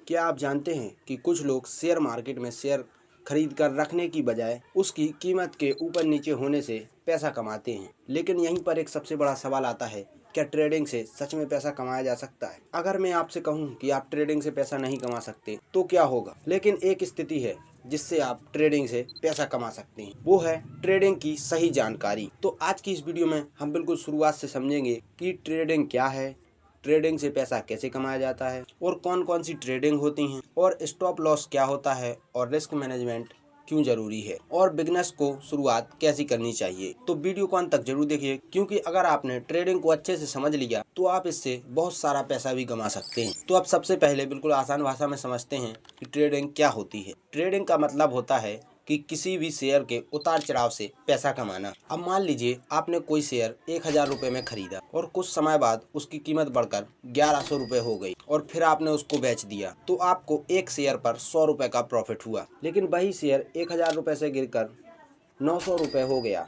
क्या आप जानते हैं कि कुछ लोग शेयर मार्केट में शेयर खरीद कर रखने की बजाय उसकी कीमत के ऊपर नीचे होने से पैसा कमाते हैं। लेकिन यहीं पर एक सबसे बड़ा सवाल आता है, क्या ट्रेडिंग से सच में पैसा कमाया जा सकता है? अगर मैं आपसे कहूं कि आप ट्रेडिंग से पैसा नहीं कमा सकते तो क्या होगा? लेकिन एक स्थिति है जिससे आप ट्रेडिंग से पैसा कमा सकते हैं, वो है ट्रेडिंग की सही जानकारी। तो आज की इस वीडियो में हम बिल्कुल शुरुआत से समझेंगे कि ट्रेडिंग क्या है, ट्रेडिंग से पैसा कैसे कमाया जाता है और कौन कौन सी ट्रेडिंग होती हैं, और स्टॉप लॉस क्या होता है, और रिस्क मैनेजमेंट क्यों जरूरी है, और बिजनेस को शुरुआत कैसी करनी चाहिए। तो वीडियो को अंत तक जरूर देखिए, क्योंकि अगर आपने ट्रेडिंग को अच्छे से समझ लिया तो आप इससे बहुत सारा पैसा भी कमा सकते हैं। तो अब सबसे पहले बिल्कुल आसान भाषा में समझते हैं कि ट्रेडिंग क्या होती है। ट्रेडिंग का मतलब होता है कि किसी भी शेयर के उतार चढ़ाव से पैसा कमाना। अब मान लीजिए आपने कोई शेयर 1000 रुपए में खरीदा और कुछ समय बाद उसकी कीमत बढ़कर 1100 रुपए हो गई और फिर आपने उसको बेच दिया, तो आपको एक शेयर पर 100 रुपए का प्रॉफिट हुआ। लेकिन वही शेयर 1000 रुपए से गिरकर 900 रुपए हो गया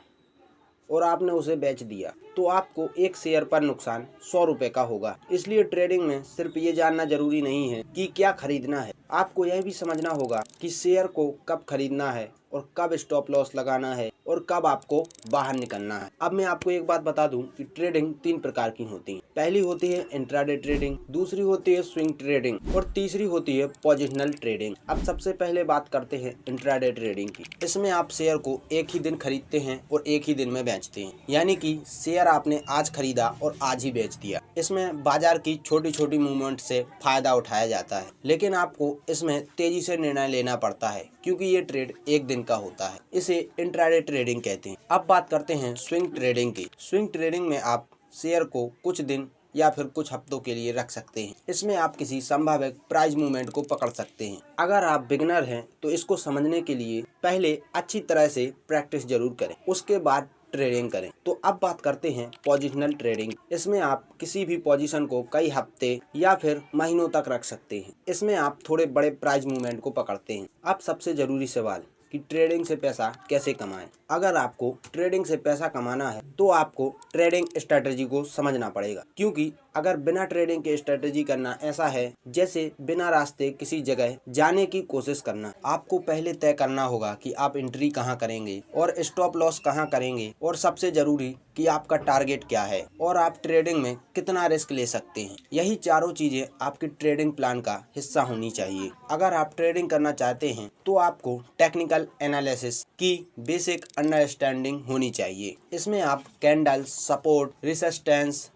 और आपने उसे बेच दिया, तो आपको एक शेयर पर नुकसान 100 रुपए का होगा। इसलिए ट्रेडिंग में सिर्फ ये जानना जरूरी नहीं है कि क्या खरीदना है, आपको यह भी समझना होगा कि शेयर को कब खरीदना है और कब स्टॉप लॉस लगाना है और कब आपको बाहर निकलना है। अब मैं आपको एक बात बता दूं कि ट्रेडिंग 3 प्रकार की होती है। पहली होती है इंट्राडे ट्रेडिंग, दूसरी होती है स्विंग ट्रेडिंग और तीसरी होती है पोजिशनल ट्रेडिंग। अब सबसे पहले बात करते हैं इंट्राडे ट्रेडिंग की। इसमें आप शेयर को एक ही दिन खरीदते हैं और एक ही दिन में बेचते हैं, यानी कि शेयर आपने आज खरीदा और आज ही बेच दिया। इसमें बाजार की छोटी छोटी मूवमेंट से फायदा उठाया जाता है, लेकिन आपको इसमें तेजी से निर्णय लेना पड़ता है क्योंकि ये ट्रेड एक दिन का होता है। इसे इंट्राडे ट्रेडिंग कहते हैं। अब बात करते हैं स्विंग ट्रेडिंग की। स्विंग ट्रेडिंग में आप शेयर को कुछ दिन या फिर कुछ हफ्तों के लिए रख सकते हैं। इसमें आप किसी संभावित प्राइस मूवमेंट को पकड़ सकते हैं। अगर आप बिगनर हैं तो इसको समझने के लिए पहले अच्छी तरह से प्रैक्टिस जरूर करें, उसके बाद ट्रेडिंग करें। तो अब बात करते हैं पोजिशनल ट्रेडिंग। इसमें आप किसी भी पोजीशन को कई हफ्ते या फिर महीनों तक रख सकते हैं। इसमें आप थोड़े बड़े प्राइस मूवमेंट को पकड़ते हैं। अब सबसे जरूरी सवाल कि ट्रेडिंग से पैसा कैसे कमाएं। अगर आपको ट्रेडिंग से पैसा कमाना है तो आपको ट्रेडिंग स्ट्रेटजी को समझना पड़ेगा, क्योंकि अगर बिना ट्रेडिंग के स्ट्रेटजी करना ऐसा है जैसे बिना रास्ते किसी जगह जाने की कोशिश करना। आपको पहले तय करना होगा कि आप एंट्री कहां करेंगे और स्टॉप लॉस कहां करेंगे, और सबसे जरूरी कि आपका टारगेट क्या है और आप ट्रेडिंग में कितना रिस्क ले सकते हैं। यही चारों चीजें आपकी ट्रेडिंग प्लान का हिस्सा होनी चाहिए। अगर आप ट्रेडिंग करना चाहते हैं तो आपको टेक्निकल एनालिसिस की बेसिक अंडरस्टैंडिंग होनी चाहिए। इसमें आप candle, support, resistance,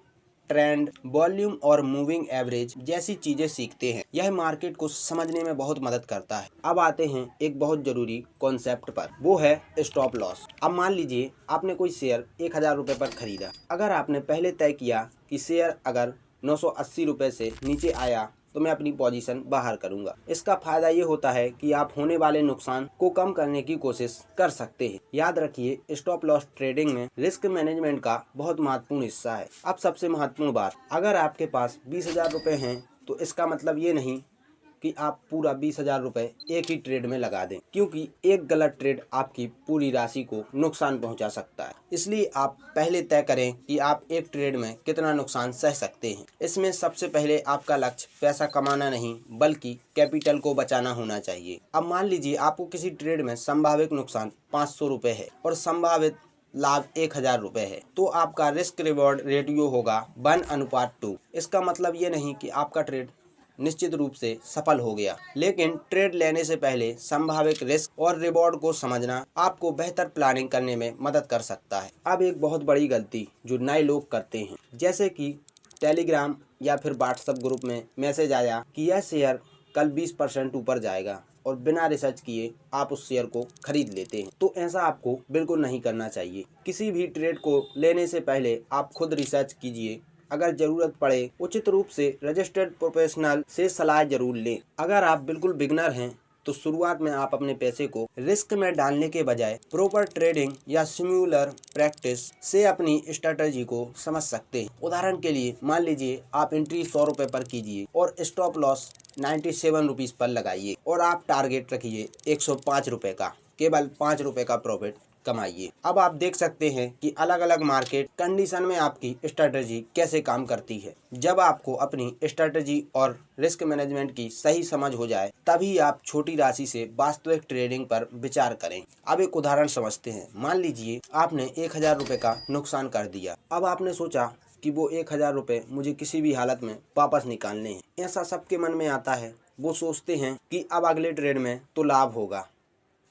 trend, volume और मूविंग एवरेज जैसी चीजें सीखते हैं। यह मार्केट को समझने में बहुत मदद करता है। अब आते हैं एक बहुत जरूरी कॉन्सेप्ट पर, वो है स्टॉप लॉस। अब मान लीजिए आपने कोई शेयर 1000 रुपए पर खरीदा। अगर आपने पहले तय किया कि शेयर अगर 980 रुपए से नीचे आया तो मैं अपनी पोजीशन बाहर करूंगा। इसका फायदा ये होता है कि आप होने वाले नुकसान को कम करने की कोशिश कर सकते हैं। याद रखिए, स्टॉप लॉस ट्रेडिंग में रिस्क मैनेजमेंट का बहुत महत्वपूर्ण हिस्सा है। अब सबसे महत्वपूर्ण बात, अगर आपके पास 20,000 रुपए हैं तो इसका मतलब ये नहीं कि आप पूरा 20,000 रुपए एक ही ट्रेड में लगा दें, क्योंकि एक गलत ट्रेड आपकी पूरी राशि को नुकसान पहुंचा सकता है। इसलिए आप पहले तय करें कि आप एक ट्रेड में कितना नुकसान सह सकते हैं। इसमें सबसे पहले आपका लक्ष्य पैसा कमाना नहीं बल्कि कैपिटल को बचाना होना चाहिए। अब मान लीजिए आपको किसी ट्रेड में संभावित नुकसान 500 रुपए है और संभावित लाभ 1000 रुपए है, तो आपका रिस्क रिवॉर्ड रेटियो होगा 1:2। इसका मतलब ये नहीं कि आपका ट्रेड निश्चित रूप से सफल हो गया, लेकिन ट्रेड लेने से पहले संभावित रिस्क और रिवॉर्ड को समझना आपको बेहतर प्लानिंग करने में मदद कर सकता है। अब एक बहुत बड़ी गलती जो नए लोग करते हैं, जैसे कि टेलीग्राम या फिर व्हाट्सएप ग्रुप में मैसेज आया कि यह शेयर कल 20% ऊपर जाएगा और बिना रिसर्च किए आप उस शेयर को खरीद लेते हैं, तो ऐसा आपको बिल्कुल नहीं करना चाहिए। किसी भी ट्रेड को लेने से पहले आप खुद रिसर्च कीजिए। अगर जरूरत पड़े उचित रूप से रजिस्टर्ड प्रोफेशनल से सलाह जरूर लें। अगर आप बिल्कुल बिगनर हैं तो शुरुआत में आप अपने पैसे को रिस्क में डालने के बजाय प्रॉपर ट्रेडिंग या सिमुलर प्रैक्टिस से अपनी स्ट्रेटजी को समझ सकते हैं। उदाहरण के लिए मान लीजिए आप एंट्री 100 रुपए पर कीजिए और स्टॉप लॉस 97 रुपीज पर लगाइए और आप टारगेट रखिए 105 रुपए का। केवल 5 रुपए का प्रॉफिट कमाइए। अब आप देख सकते हैं कि अलग अलग मार्केट कंडीशन में आपकी स्ट्रेटजी कैसे काम करती है। जब आपको अपनी स्ट्रेटजी और रिस्क मैनेजमेंट की सही समझ हो जाए तभी आप छोटी राशि से वास्तविक ट्रेडिंग पर विचार करें। अब एक उदाहरण समझते हैं। मान लीजिए आपने 1000 रुपये का नुकसान कर दिया। अब आपने सोचा कि वो 1000 रुपये मुझे किसी भी हालत में वापस निकालने हैं। ऐसा सबके मन में आता है। वो सोचते हैं कि अब अगले ट्रेड में तो लाभ होगा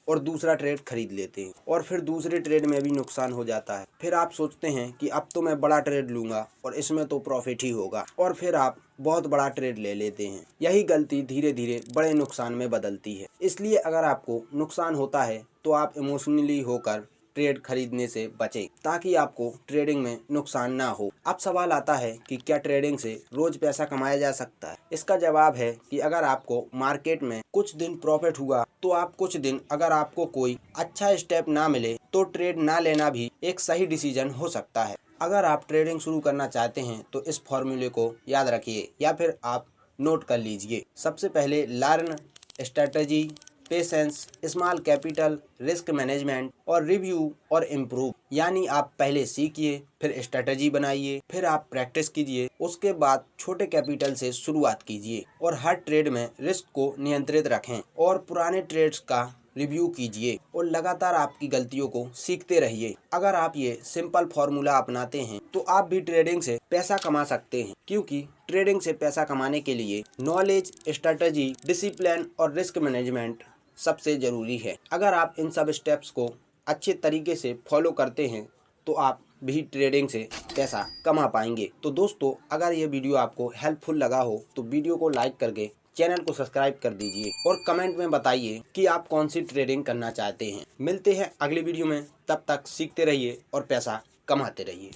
और दूसरा ट्रेड खरीद लेते हैं और फिर दूसरे ट्रेड में भी नुकसान हो जाता है। फिर आप सोचते हैं कि अब तो मैं बड़ा ट्रेड लूंगा और इसमें तो प्रॉफिट ही होगा और फिर आप बहुत बड़ा ट्रेड ले लेते हैं। यही गलती धीरे धीरे बड़े नुकसान में बदलती है। इसलिए अगर आपको नुकसान होता है तो आप इमोशनली होकर ट्रेड खरीदने से बचें ताकि आपको ट्रेडिंग में नुकसान ना हो। अब सवाल आता है कि क्या ट्रेडिंग से रोज पैसा कमाया जा सकता है? इसका जवाब है कि अगर आपको मार्केट में कुछ दिन प्रॉफिट हुआ तो आप कुछ दिन अगर आपको कोई अच्छा स्टेप ना मिले तो ट्रेड ना लेना भी एक सही डिसीजन हो सकता है। अगर आप ट्रेडिंग शुरू करना चाहते हैं तो इस फॉर्मूले को याद रखिए या फिर आप नोट कर लीजिए। सबसे पहले learn, strategy, patience, small capital, risk management और रिव्यू और इम्प्रूव। यानी आप पहले सीखिए, फिर स्ट्रेटजी बनाइए, फिर आप प्रैक्टिस कीजिए, उसके बाद छोटे कैपिटल से शुरुआत कीजिए और हर ट्रेड में रिस्क को नियंत्रित रखें और पुराने ट्रेड्स का रिव्यू कीजिए और लगातार आपकी गलतियों को सीखते रहिए। अगर आप ये सिंपल फॉर्मूला अपनाते हैं तो आप भी ट्रेडिंग से पैसा कमा सकते हैं, क्योंकि ट्रेडिंग से पैसा कमाने के लिए नॉलेज, स्ट्रेटजी, डिसिप्लिन और रिस्क मैनेजमेंट सबसे ज़रूरी है। अगर आप इन सब स्टेप्स को अच्छे तरीके से फॉलो करते हैं तो आप भी ट्रेडिंग से पैसा कमा पाएंगे। तो दोस्तों, अगर ये वीडियो आपको हेल्पफुल लगा हो तो वीडियो को लाइक करके चैनल को सब्सक्राइब कर दीजिए और कमेंट में बताइए कि आप कौन सी ट्रेडिंग करना चाहते हैं। मिलते हैं अगली वीडियो में, तब तक सीखते रहिए और पैसा कमाते रहिए।